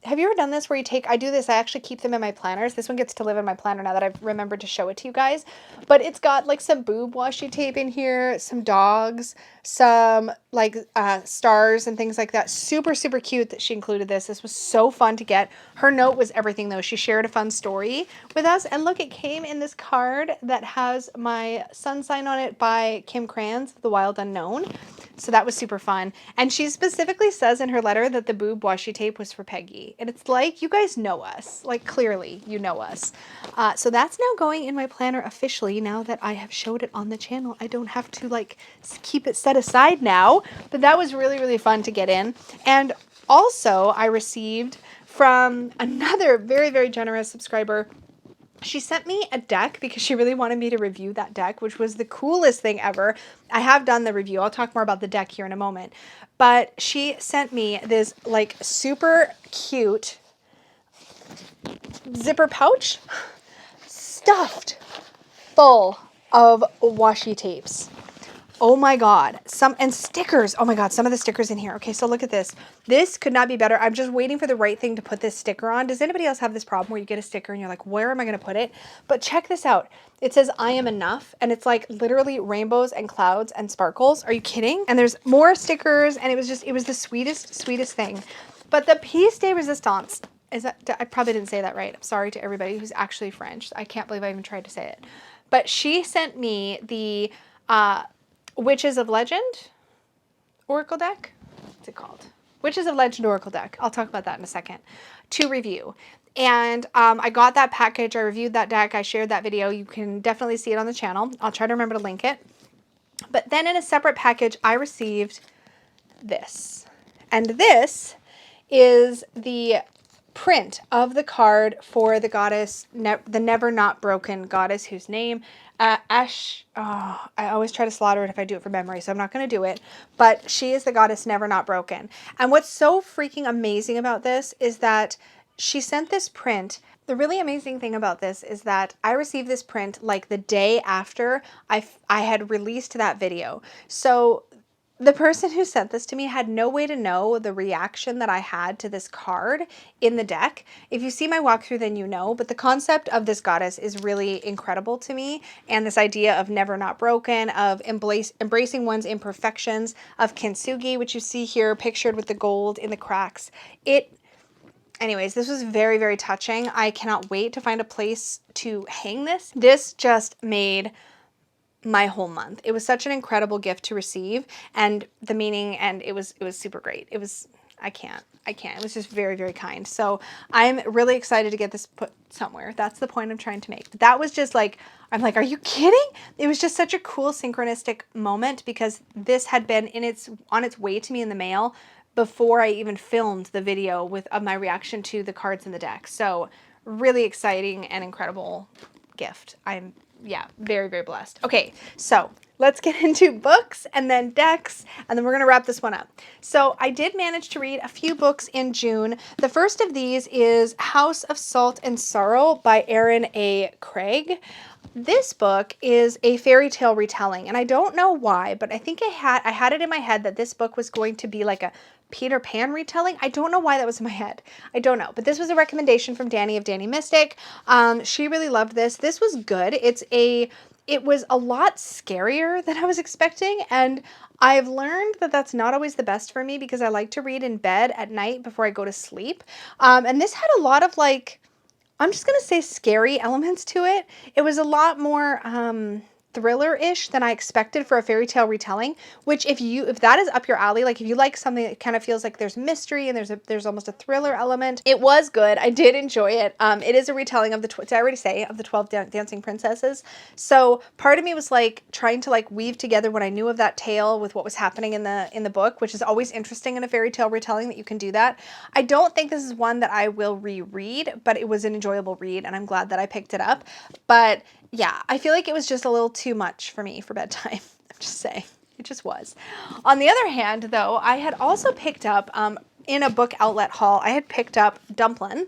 Have you ever done this where you take, I do this, I actually keep them in my planners. This one gets to live in my planner now that I've remembered to show it to you guys. But it's got like some boob washi tape in here, some dogs, some like stars and things like that. Super, super cute that she included this. This was so fun to get. Her note was everything though. She shared a fun story with us. And look, it came in this card that has my sun sign on it by Kim Kranz, The Wild Unknown. So that was super fun. And she specifically says in her letter that the boob washi tape was for Peggy. And it's like, you guys know us. Like, clearly, you know us. So that's now going in my planner officially now that I have showed it on the channel. I don't have to, like, keep it set aside now. But that was really, really fun to get in. And also, I received from another very, very generous subscriber. She sent me a deck because she really wanted me to review that deck, which was the coolest thing ever. I have done the review. I'll talk more about the deck here in a moment. But she sent me this like super cute zipper pouch stuffed full of washi tapes. Oh my God. And stickers. Oh my God. Some of the stickers in here. Okay. So look at this. This could not be better. I'm just waiting for the right thing to put this sticker on. Does anybody else have this problem where you get a sticker and you're like, where am I going to put it? But check this out. It says, I am enough. And it's like literally rainbows and clouds and sparkles. Are you kidding? And there's more stickers. And it was the sweetest, sweetest thing. But the piece de resistance is that, I probably didn't say that right. I'm sorry to everybody who's actually French. I can't believe I even tried to say it. But she sent me the, Witches of Legend Oracle deck. What's it called? Witches of Legend Oracle deck. I'll talk about that in a second. To review. And I got that package. I reviewed that deck. I shared that video. You can definitely see it on the channel. I'll try to remember to link it. But then in a separate package, I received this. And this is the print of the card for the goddess, the Never Not Broken goddess, whose name, Ash, oh, I always try to slaughter it if I do it from memory, so I'm not going to do it, but she is the goddess Never Not Broken. And what's so freaking amazing about this is that she sent this print. The really amazing thing about this is that I received this print like the day after I had released that video. So the person who sent this to me had no way to know the reaction that I had to this card in the deck. If you see my walkthrough, then you know, but the concept of this goddess is really incredible to me. And this idea of never not broken, of embracing one's imperfections, of kintsugi, which you see here pictured with the gold in the cracks. Anyways, this was very, very touching. I cannot wait to find a place to hang this. This just made my whole month. It was such an incredible gift to receive, and the meaning, and it was super great. I can't. It was just very, very kind. So I'm really excited to get this put somewhere. That's the point I'm trying to make. That was just like, I'm like, are you kidding? It was just such a cool synchronistic moment because this had been on its way to me in the mail before I even filmed the video of my reaction to the cards in the deck. So really exciting and incredible gift. Yeah, very, very blessed. Okay, so let's get into books and then decks, and then we're going to wrap this one up. So I did manage to read a few books in June. The first of these is House of Salt and Sorrow by Erin A. Craig. This book is a fairy tale retelling, and I don't know why, but I think I had it in my head that this book was going to be like a Peter Pan retelling. I don't know why that was in my head. I don't know. But this was a recommendation from Danny of Danny Mystic. She really loved this. This was good. It was a lot scarier than I was expecting. And I've learned that that's not always the best for me because I like to read in bed at night before I go to sleep. And this had a lot of like, I'm just going to say scary elements to it. It was a lot more thriller-ish than I expected for a fairy tale retelling, which if that is up your alley, like if you like something that kind of feels like there's mystery and there's almost a thriller element, it was good. I did enjoy it. It is a retelling of did I already say, of the 12 Dancing Princesses. So part of me was like trying to like weave together what I knew of that tale with what was happening in the book, which is always interesting in a fairy tale retelling that you can do that. I don't think this is one that I will reread, but it was an enjoyable read and I'm glad that I picked it up. But yeah, I feel like it was just a little too much for me for bedtime. I'm just saying. It just was. On the other hand, though, I had also picked up, in a book outlet haul, I had picked up Dumplin'.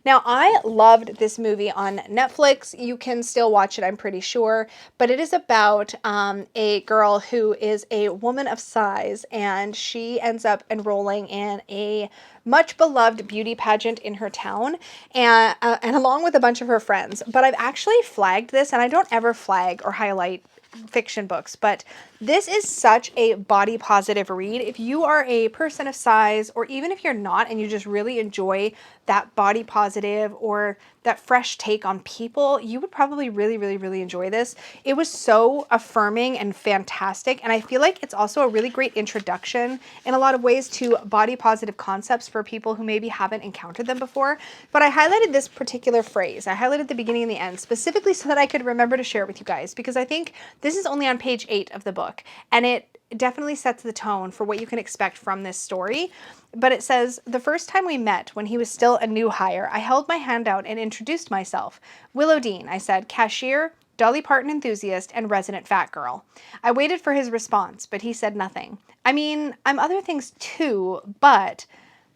Now, I loved this movie on Netflix. You can still watch it, I'm pretty sure. But it is about a girl who is a woman of size, and she ends up enrolling in a much beloved beauty pageant in her town, and along with a bunch of her friends. But I've actually flagged this, and I don't ever flag or highlight fiction books, but this is such a body positive read. If you are a person of size, or even if you're not and you just really enjoy that body positive or that fresh take on people, you would probably really, really, really enjoy this. It was so affirming and fantastic, and I feel like it's also a really great introduction in a lot of ways to body positive concepts for people who maybe haven't encountered them before. But I highlighted this particular phrase. I highlighted the beginning and the end specifically so that I could remember to share it with you guys, because I think this is only on page 8 of the book, and it definitely sets the tone for what you can expect from this story. But it says, the first time we met when he was still a new hire, I held my hand out and introduced myself. Willow Dean, I said, cashier, Dolly Parton enthusiast, and resident fat girl. I waited for his response, but he said nothing. I mean, I'm other things too, but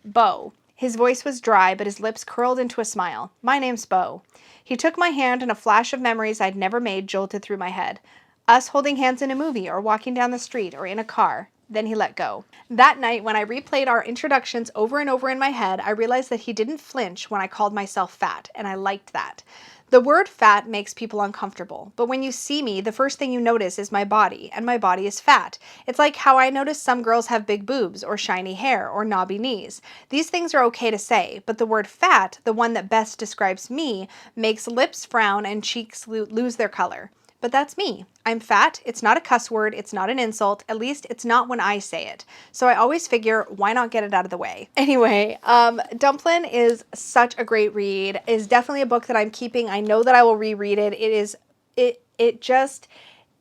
Bo. His voice was dry, but his lips curled into a smile. My name's Bo. He took my hand, and a flash of memories I'd never made jolted through my head. Us holding hands in a movie, or walking down the street, or in a car. Then he let go. That night, when I replayed our introductions over and over in my head, I realized that he didn't flinch when I called myself fat, and I liked that. The word fat makes people uncomfortable, but when you see me, the first thing you notice is my body, and my body is fat. It's like how I notice some girls have big boobs, or shiny hair, or knobby knees. These things are okay to say, but the word fat, the one that best describes me, makes lips frown and cheeks lose their color. But that's me. I'm fat. It's not a cuss word. It's not an insult. At least it's not when I say it. So I always figure, why not get it out of the way? Anyway, Dumplin' is such a great read. It is definitely a book that I'm keeping. I know that I will reread it. It just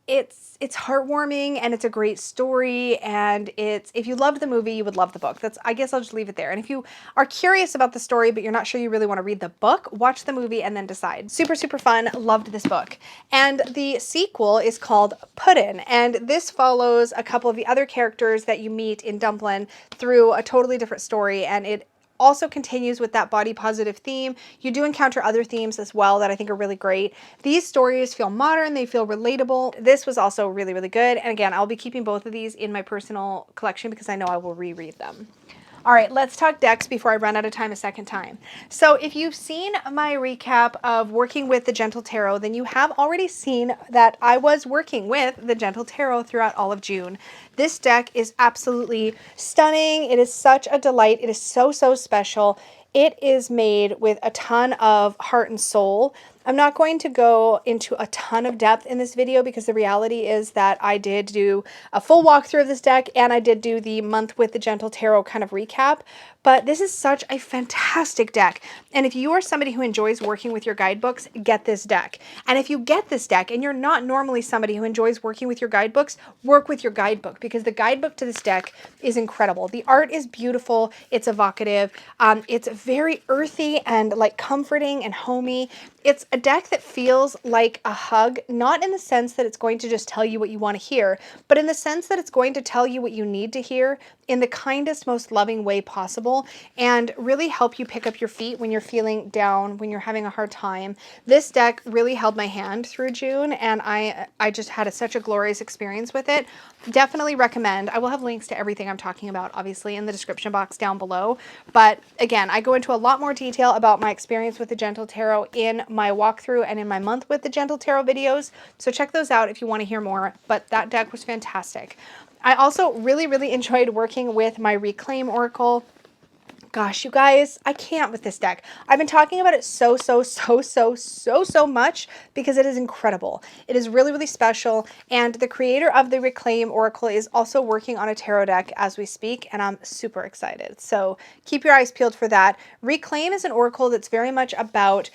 it's heartwarming and it's a great story, and it's, if you loved the movie, you would love the book. That's, I guess I'll just leave it there. And if you are curious about the story but you're not sure you really want to read the book, watch the movie and then decide. Super, super fun. Loved this book. And the sequel is called Puddin', and this follows a couple of the other characters that you meet in Dumplin' through a totally different story, and it also continues with that body positive theme. You do encounter other themes as well that I think are really great. These stories feel modern, they feel relatable. This was also really, really good. And again, I'll be keeping both of these in my personal collection because I know I will reread them. All right, let's talk decks before I run out of time a second time. So if you've seen my recap of working with the Gentle Tarot, then you have already seen that I was working with the Gentle Tarot throughout all of June. This deck is absolutely stunning. It is such a delight. It is so, so special. It is made with a ton of heart and soul. I'm not going to go into a ton of depth in this video because the reality is that I did do a full walkthrough of this deck and I did do the month with the Gentle Tarot kind of recap. But this is such a fantastic deck. And if you are somebody who enjoys working with your guidebooks, get this deck. And if you get this deck and you're not normally somebody who enjoys working with your guidebooks, work with your guidebook, because the guidebook to this deck is incredible. The art is beautiful. It's evocative. It's very earthy and like comforting and homey. It's a deck that feels like a hug, not in the sense that it's going to just tell you what you want to hear, but in the sense that it's going to tell you what you need to hear in the kindest, most loving way possible, and really help you pick up your feet when you're feeling down, when you're having a hard time. This deck really held my hand through June, and I just had such a glorious experience with it. Definitely recommend. I will have links to everything I'm talking about, obviously, in the description box down below. But again, I go into a lot more detail about my experience with the Gentle Tarot in my walkthrough and in my month with the Gentle Tarot videos. So check those out if you want to hear more. But that deck was fantastic. I also really, really enjoyed working with my Reclaim Oracle. Gosh, you guys, I can't with this deck. I've been talking about it so much because it is incredible. It is really, really special. And the creator of the Reclaim Oracle is also working on a tarot deck as we speak, and I'm super excited. So keep your eyes peeled for that. Reclaim is an oracle that's very much about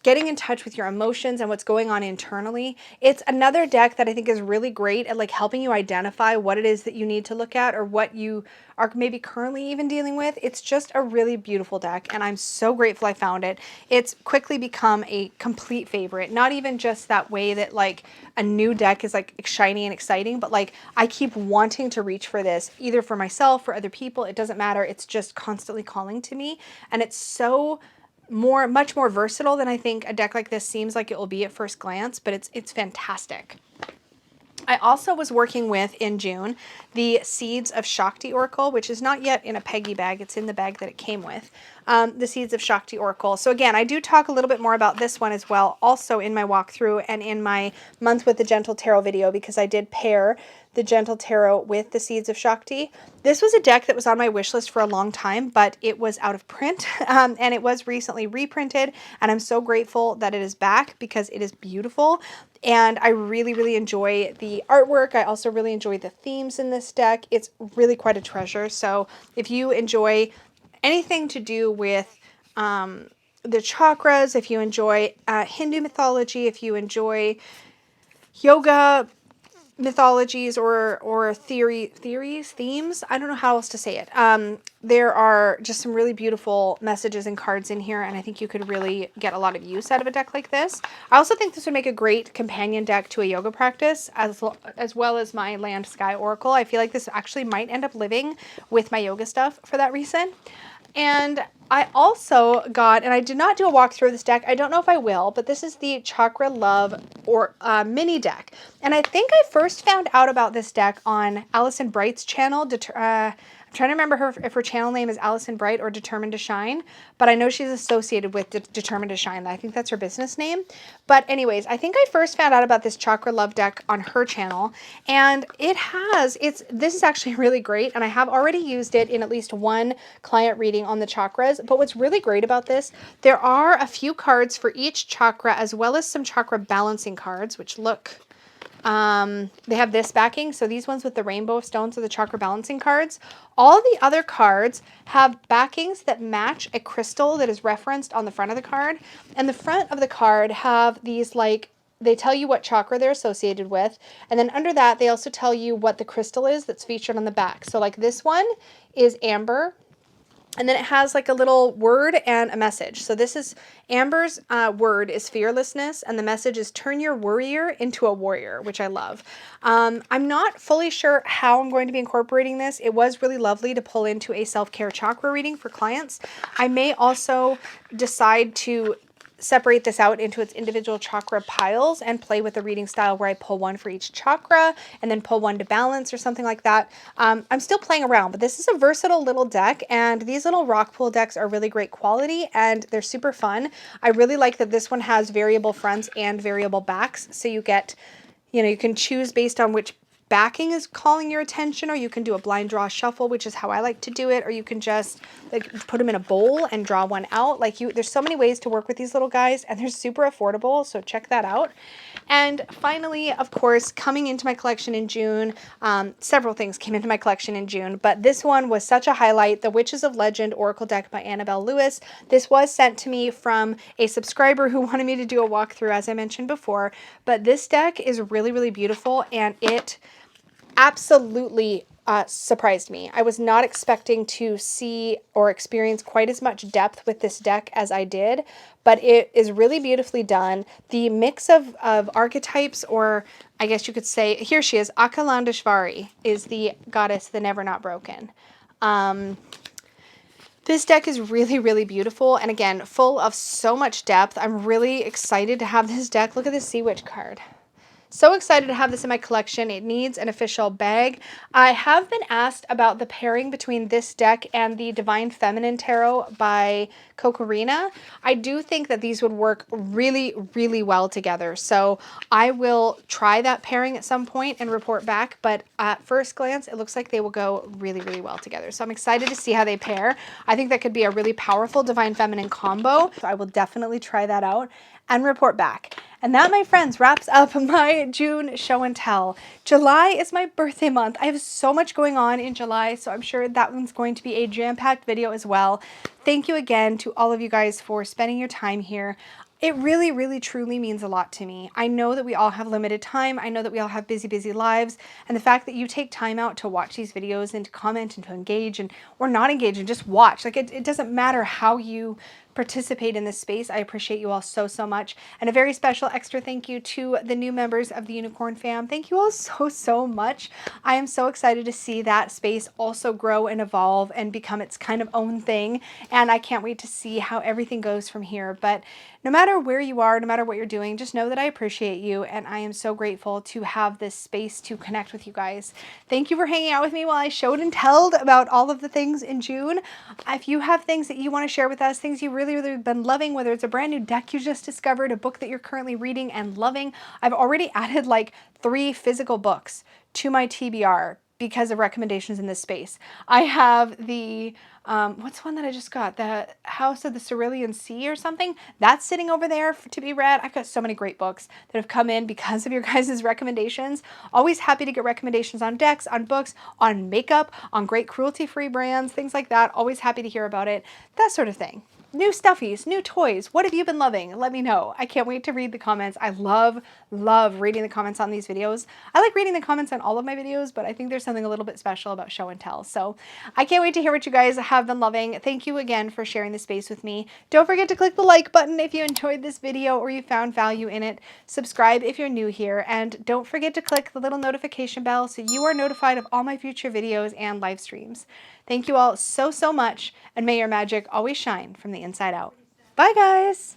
getting in touch with your emotions and what's going on internally. It's another deck that I think is really great at like helping you identify what it is that you need to look at or what you are maybe currently even dealing with. It's just a really beautiful deck, and I'm so grateful I found it. It's quickly become a complete favorite. Not even just that way that like a new deck is like shiny and exciting, but like I keep wanting to reach for this, either for myself, for other people. It doesn't matter. It's just constantly calling to me, and it's so much more versatile than I think a deck like this seems like it will be at first glance, but it's fantastic. I also was working with, in June, the Seeds of Shakti Oracle, which is not yet in a Peggy bag. It's in the bag that it came with. The Seeds of Shakti Oracle. So again, I do talk a little bit more about this one as well, also in my walkthrough and in my month with the Gentle Tarot video, because I did pair the Gentle Tarot with the Seeds of Shakti. This was a deck that was on my wish list for a long time, but it was out of print, and it was recently reprinted, and I'm so grateful that it is back because it is beautiful, and I really, really enjoy the artwork. I also really enjoy the themes in this deck. It's really quite a treasure. So if you enjoy anything to do with the chakras, if you enjoy Hindu mythology, if you enjoy yoga mythologies or themes, I don't know how else to say it. There are just some really beautiful messages and cards in here, and I think you could really get a lot of use out of a deck like this. I also think this would make a great companion deck to a yoga practice, as well as my Land Sky Oracle. I feel like this actually might end up living with my yoga stuff for that reason. And I also got, and I did not do a walkthrough of this deck. I don't know if I will, but this is the Chakra Love or mini deck. And I think I first found out about this deck on Allison Bright's channel. I'm trying to remember if her channel name is Allison Bright or Determined to Shine, but I know she's associated with Determined to Shine. I think that's her business name. But anyways, I think I first found out about this Chakra Love deck on her channel, and this is actually really great, and I have already used it in at least one client reading on the chakras. But what's really great about this, there are a few cards for each chakra, as well as some chakra balancing cards, which look, they have this backing. So these ones with the rainbow of stones are the chakra balancing cards. All the other cards have backings that match a crystal that is referenced on the front of the card. And the front of the card have these like they tell you what chakra they're associated with. And then under that, they also tell you what the crystal is that's featured on the back. So like this one is amber. And then it has like a little word and a message. So this is Amber's word is fearlessness, and the message is turn your worrier into a warrior, which I love. I'm not fully sure how I'm going to be incorporating this. It was really lovely to pull into a self-care chakra reading for clients. I may also decide to separate this out into its individual chakra piles and play with the reading style where I pull one for each chakra and then pull one to balance or something like that. I'm still playing around, but this is a versatile little deck, and these little rock pool decks are really great quality and they're super fun. I really like that this one has variable fronts and variable backs, so you get, you can choose based on which backing is calling your attention, or you can do a blind draw shuffle, which is how I like to do it, or you can just like put them in a bowl and draw one out. There's so many ways to work with these little guys, and they're super affordable, so check that out. And finally, of course, coming into my collection in June, several things came into my collection in June, but this one was such a highlight, the Witches of Legend Oracle deck by Annabelle Lewis. This was sent to me from a subscriber who wanted me to do a walkthrough, as I mentioned before, but this deck is really, really beautiful, and it absolutely surprised me. I was not expecting to see or experience quite as much depth with this deck as I did, but it is really beautifully done. The mix of archetypes, or I guess you could say, here she is, Akalandeshvari is the goddess, the Never Not Broken. This deck is really, really beautiful, and again, full of so much depth. I'm really excited to have this deck. Look at this Sea Witch card. So excited to have this in my collection. It needs an official bag. I have been asked about the pairing between this deck and the Divine Feminine Tarot by Kokorina. I do think that these would work really, really well together. So I will try that pairing at some point and report back. But at first glance, it looks like they will go really, really well together. So I'm excited to see how they pair. I think that could be a really powerful Divine Feminine combo. So I will definitely try that out and report back. And that, my friends, wraps up my June show and tell. July is my birthday month. I have so much going on in July, so I'm sure that one's going to be a jam-packed video as well. Thank you again to all of you guys for spending your time here. It really, really, truly means a lot to me. I know that we all have limited time. I know that we all have busy, busy lives. And the fact that you take time out to watch these videos and to comment and to engage or not engage and just watch. It doesn't matter how you participate in this space. I appreciate you all so, so much. And a very special extra thank you to the new members of the Unicorn Fam. Thank you all so, so much. I am so excited to see that space also grow and evolve and become its kind of own thing. And I can't wait to see how everything goes from here. But no matter where you are, no matter what you're doing, just know that I appreciate you, and I am so grateful to have this space to connect with you guys. Thank you for hanging out with me while I showed and told about all of the things in June. If you have things that you want to share with us, things you really, really been loving, whether it's a brand new deck you just discovered, a book that you're currently reading and loving, I've already added like 3 physical books to my TBR because of recommendations in this space. I have the what's one that I just got? The House of the Cerulean Sea or something? That's sitting over there to be read. I've got so many great books that have come in because of your guys' recommendations. Always happy to get recommendations on decks, on books, on makeup, on great cruelty-free brands, things like that. Always happy to hear about it. That sort of thing. New stuffies, new toys. What have you been loving? Let me know. I can't wait to read the comments. I love reading the comments on these videos. I like reading the comments on all of my videos, but I think there's something a little bit special about show and tell. So I can't wait to hear what you guys have been loving. Thank you again for sharing the space with me. Don't forget to click the like button if you enjoyed this video or you found value in it. Subscribe if you're new here, and don't forget to click the little notification bell so you are notified of all my future videos and live streams. Thank you all so, so much, and may your magic always shine from the inside out. Bye, guys!